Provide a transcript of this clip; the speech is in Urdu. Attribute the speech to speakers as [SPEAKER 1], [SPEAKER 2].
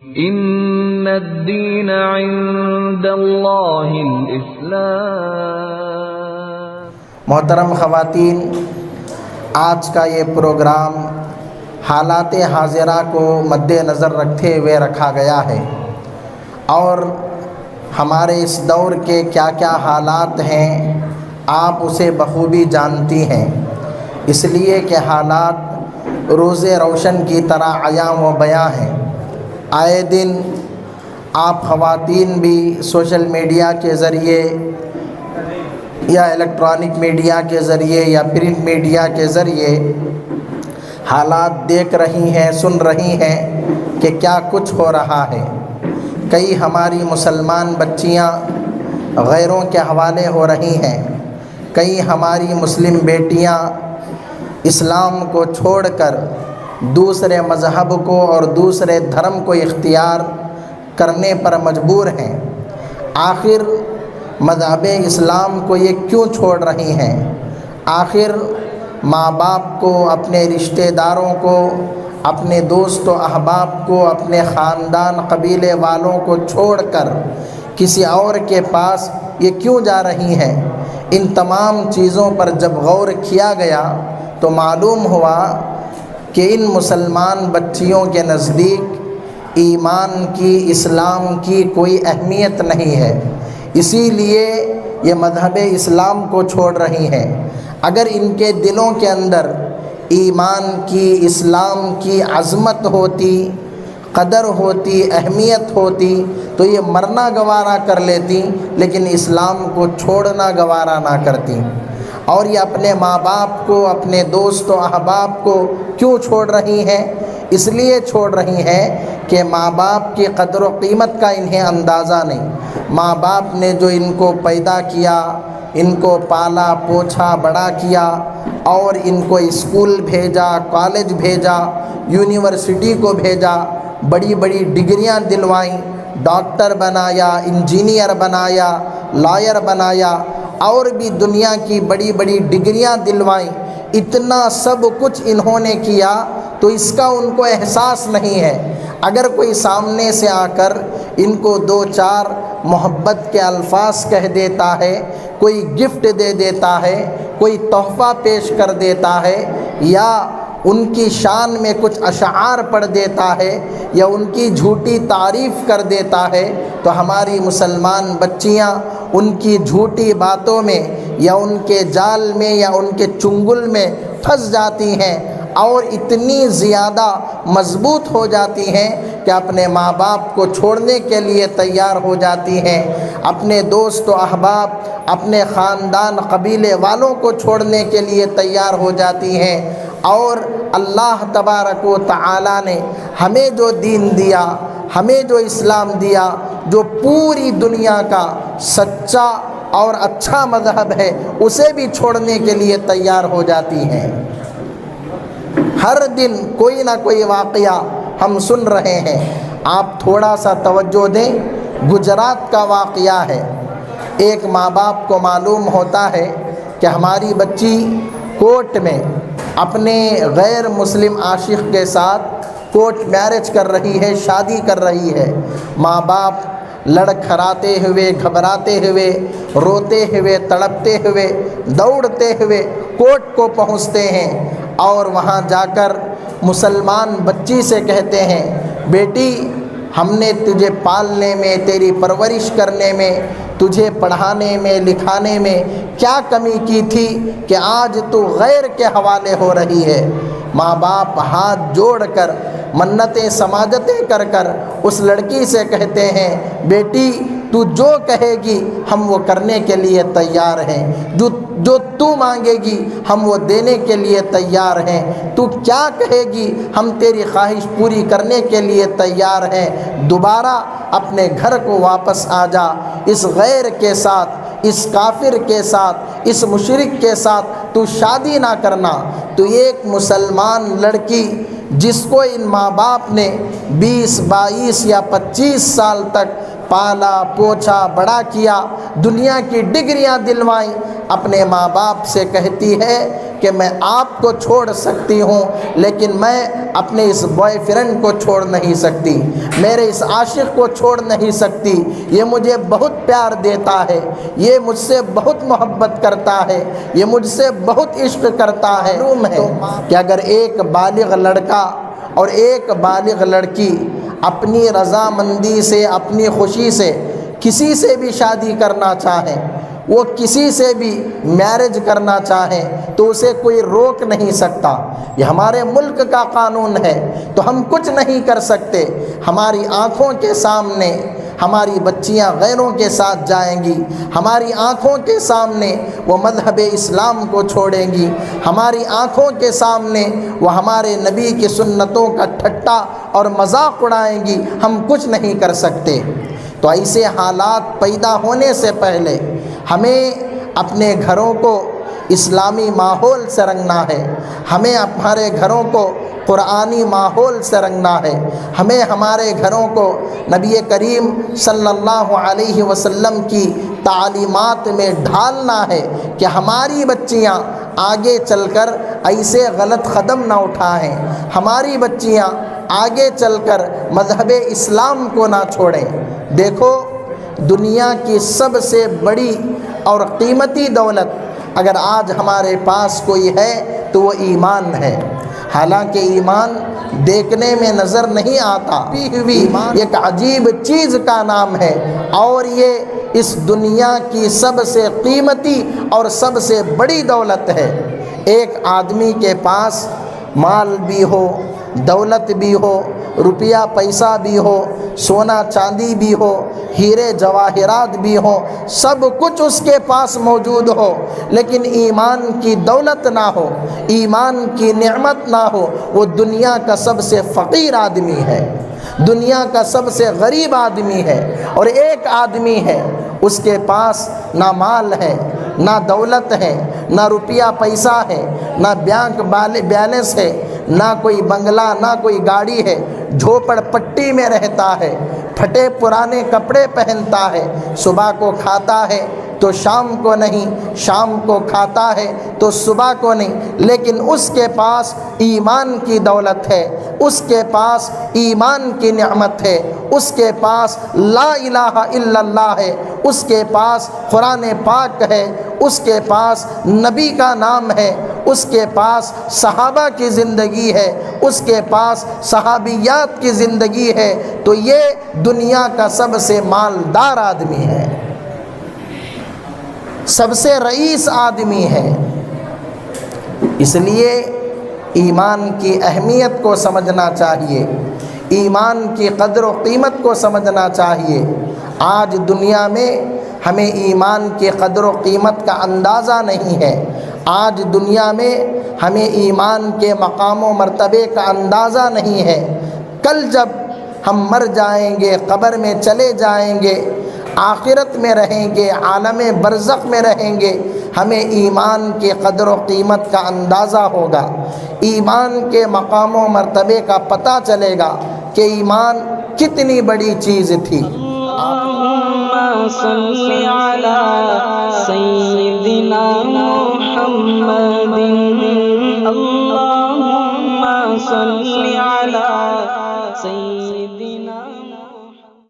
[SPEAKER 1] ان الدین عند اللہ الاسلام۔
[SPEAKER 2] محترم خواتین، آج کا یہ پروگرام حالات حاضرہ کو مد نظر رکھتے ہوئے رکھا گیا ہے، اور ہمارے اس دور کے کیا کیا حالات ہیں آپ اسے بخوبی جانتی ہیں، اس لیے کہ حالات روز روشن کی طرح عیاں و بیاں ہیں۔ آئے دن آپ خواتین بھی سوشل میڈیا کے ذریعے یا الیکٹرانک میڈیا کے ذریعے یا پرنٹ میڈیا کے ذریعے حالات دیکھ رہی ہیں، سن رہی ہیں کہ کیا کچھ ہو رہا ہے۔ کئی ہماری مسلمان بچیاں غیروں کے حوالے ہو رہی ہیں، کئی ہماری مسلم بیٹیاں اسلام کو چھوڑ کر دوسرے مذہب کو اور دوسرے دھرم کو اختیار کرنے پر مجبور ہیں۔ آخر مذہب اسلام کو یہ کیوں چھوڑ رہی ہیں؟ آخر ماں باپ کو، اپنے رشتہ داروں کو، اپنے دوست و احباب کو، اپنے خاندان قبیلے والوں کو چھوڑ کر کسی اور کے پاس یہ کیوں جا رہی ہیں؟ ان تمام چیزوں پر جب غور کیا گیا تو معلوم ہوا کہ ان مسلمان بچیوں کے نزدیک ایمان کی، اسلام کی کوئی اہمیت نہیں ہے، اسی لیے یہ مذہب اسلام کو چھوڑ رہی ہیں۔ اگر ان کے دلوں کے اندر ایمان کی، اسلام کی عظمت ہوتی، قدر ہوتی، اہمیت ہوتی تو یہ مرنا گوارا کر لیتی، لیکن اسلام کو چھوڑنا گوارا نہ کرتی۔ اور یہ اپنے ماں باپ کو، اپنے دوست و احباب کو کیوں چھوڑ رہی ہیں؟ اس لیے چھوڑ رہی ہیں کہ ماں باپ کی قدر و قیمت کا انہیں اندازہ نہیں۔ ماں باپ نے جو ان کو پیدا کیا، ان کو پالا پوچھا بڑا کیا، اور ان کو اسکول بھیجا، کالج بھیجا، یونیورسٹی کو بھیجا، بڑی بڑی ڈگریاں دلوائیں، ڈاکٹر بنایا، انجینئر بنایا، لائر بنایا، اور بھی دنیا کی بڑی بڑی ڈگریاں دلوائیں، اتنا سب کچھ انہوں نے کیا تو اس کا ان کو احساس نہیں ہے۔ اگر کوئی سامنے سے آ کر ان کو دو چار محبت کے الفاظ کہہ دیتا ہے، کوئی گفٹ دے دیتا ہے، کوئی تحفہ پیش کر دیتا ہے، یا ان کی شان میں کچھ اشعار پڑھ دیتا ہے، یا ان کی جھوٹی تعریف کر دیتا ہے، تو ہماری مسلمان بچیاں ان کی جھوٹی باتوں میں یا ان کے جال میں یا ان کے چنگل میں پھنس جاتی ہیں، اور اتنی زیادہ مضبوط ہو جاتی ہیں کہ اپنے ماں باپ کو چھوڑنے کے لیے تیار ہو جاتی ہیں، اپنے دوست و احباب، اپنے خاندان قبیلے والوں کو چھوڑنے کے لیے تیار ہو جاتی ہیں۔ اور اللہ تبارک و تعالی نے ہمیں جو دین دیا، ہمیں جو اسلام دیا، جو پوری دنیا کا سچا اور اچھا مذہب ہے، اسے بھی چھوڑنے کے لیے تیار ہو جاتی ہیں۔ ہر دن کوئی نہ کوئی واقعہ ہم سن رہے ہیں۔ آپ تھوڑا سا توجہ دیں، گجرات کا واقعہ ہے۔ ایک ماں باپ کو معلوم ہوتا ہے کہ ہماری بچی کورٹ میں اپنے غیر مسلم عاشق کے ساتھ کورٹ میرج کر رہی ہے، شادی کر رہی ہے۔ ماں باپ لڑکھڑاتے ہوئے، گھبراتے ہوئے، روتے ہوئے، تڑپتے ہوئے، دوڑتے ہوئے کورٹ کو پہنچتے ہیں، اور وہاں جا کر مسلمان بچی سے کہتے ہیں، بیٹی ہم نے تجھے پالنے میں، تیری پرورش کرنے میں، تجھے پڑھانے میں، لکھانے میں کیا کمی کی تھی کہ آج تو غیر کے حوالے ہو رہی ہے؟ ماں باپ ہاتھ جوڑ کر، منتیں سماجتیں کر کر اس لڑکی سے کہتے ہیں، بیٹی تو جو کہے گی ہم وہ کرنے کے لیے تیار ہیں، جو تو مانگے گی ہم وہ دینے کے لیے تیار ہیں، تو کیا کہے گی ہم تیری خواہش پوری کرنے کے لیے تیار ہیں، دوبارہ اپنے گھر کو واپس آ جا، اس غیر کے ساتھ، اس کافر کے ساتھ، اس مشرک کے ساتھ تو شادی نہ کرنا۔ تو ایک مسلمان لڑکی جس کو ان ماں باپ نے 20، 22 یا 25 سال تک پالا پوچھا بڑا کیا، دنیا کی ڈگریاں دلوائیں، اپنے ماں باپ سے کہتی ہے کہ میں آپ کو چھوڑ سکتی ہوں لیکن میں اپنے اس بوائے فرینڈ کو چھوڑ نہیں سکتی، میرے اس عاشق کو چھوڑ نہیں سکتی، یہ مجھے بہت پیار دیتا ہے، یہ مجھ سے بہت محبت کرتا ہے، یہ مجھ سے بہت عشق کرتا ہے۔ معلوم ہے کہ اگر ایک بالغ لڑکا اور ایک بالغ لڑکی اپنی رضامندی سے، اپنی خوشی سے کسی سے بھی شادی کرنا چاہیں، وہ کسی سے بھی میرج کرنا چاہیں تو اسے کوئی روک نہیں سکتا۔ یہ ہمارے ملک کا قانون ہے، تو ہم کچھ نہیں کر سکتے۔ ہماری آنکھوں کے سامنے ہماری بچیاں غیروں کے ساتھ جائیں گی، ہماری آنکھوں کے سامنے وہ مذہب اسلام کو چھوڑیں گی، ہماری آنکھوں کے سامنے وہ ہمارے نبی کی سنتوں کا ٹھٹا اور مذاق اڑائیں گی، ہم کچھ نہیں کر سکتے۔ تو ایسے حالات پیدا ہونے سے پہلے ہمیں اپنے گھروں کو اسلامی ماحول سے رنگنا ہے، ہمیں ہمارے گھروں کو قرآنی ماحول سے رنگنا ہے، ہمیں ہمارے گھروں کو نبی کریم صلی اللہ علیہ وسلم کی تعلیمات میں ڈھالنا ہے کہ ہماری بچیاں آگے چل کر ایسے غلط قدم نہ اٹھائیں، ہماری بچیاں آگے چل کر مذہب اسلام کو نہ چھوڑیں۔ دیکھو، دنیا کی سب سے بڑی اور قیمتی دولت اگر آج ہمارے پاس کوئی ہے تو وہ ایمان ہے۔ حالانکہ ایمان دیکھنے میں نظر نہیں آتا، ایمان ایک عجیب چیز کا نام ہے، اور یہ اس دنیا کی سب سے قیمتی اور سب سے بڑی دولت ہے۔ ایک آدمی کے پاس مال بھی ہو، دولت بھی ہو، روپیہ پیسہ بھی ہو، سونا چاندی بھی ہو، ہیرے جواہرات بھی ہو، سب کچھ اس کے پاس موجود ہو، لیکن ایمان کی دولت نہ ہو، ایمان کی نعمت نہ ہو، وہ دنیا کا سب سے فقیر آدمی ہے، دنیا کا سب سے غریب آدمی ہے۔ اور ایک آدمی ہے، اس کے پاس نہ مال ہے، نہ دولت ہے، نہ روپیہ پیسہ ہے، نہ بینک بیلنس ہے، نہ کوئی بنگلہ، نہ کوئی گاڑی ہے، جھوپڑ پٹی میں رہتا ہے، پھٹے پرانے کپڑے پہنتا ہے، صبح کو کھاتا ہے تو شام کو نہیں، شام کو کھاتا ہے تو صبح کو نہیں، لیکن اس کے پاس ایمان کی دولت ہے، اس کے پاس ایمان کی نعمت ہے، اس کے پاس لا الہ الا اللہ ہے، اس کے پاس قرآن پاک ہے، اس کے پاس نبی کا نام ہے، اس کے پاس صحابہ کی زندگی ہے، اس کے پاس صحابیات کی زندگی ہے، تو یہ دنیا کا سب سے مالدار آدمی ہے، سب سے رئیس آدمی ہے۔ اس لیے ایمان کی اہمیت کو سمجھنا چاہیے، ایمان کی قدر و قیمت کو سمجھنا چاہیے۔ آج دنیا میں ہمیں ایمان کی قدر و قیمت کا اندازہ نہیں ہے، آج دنیا میں ہمیں ایمان کے مقام و مرتبے کا اندازہ نہیں ہے۔ کل جب ہم مر جائیں گے، قبر میں چلے جائیں گے، آخرت میں رہیں گے، عالم برزخ میں رہیں گے، ہمیں ایمان کی قدر و قیمت کا اندازہ ہوگا، ایمان کے مقام و مرتبے کا پتہ چلے گا کہ ایمان کتنی بڑی چیز تھی۔
[SPEAKER 1] اللہم صلی علی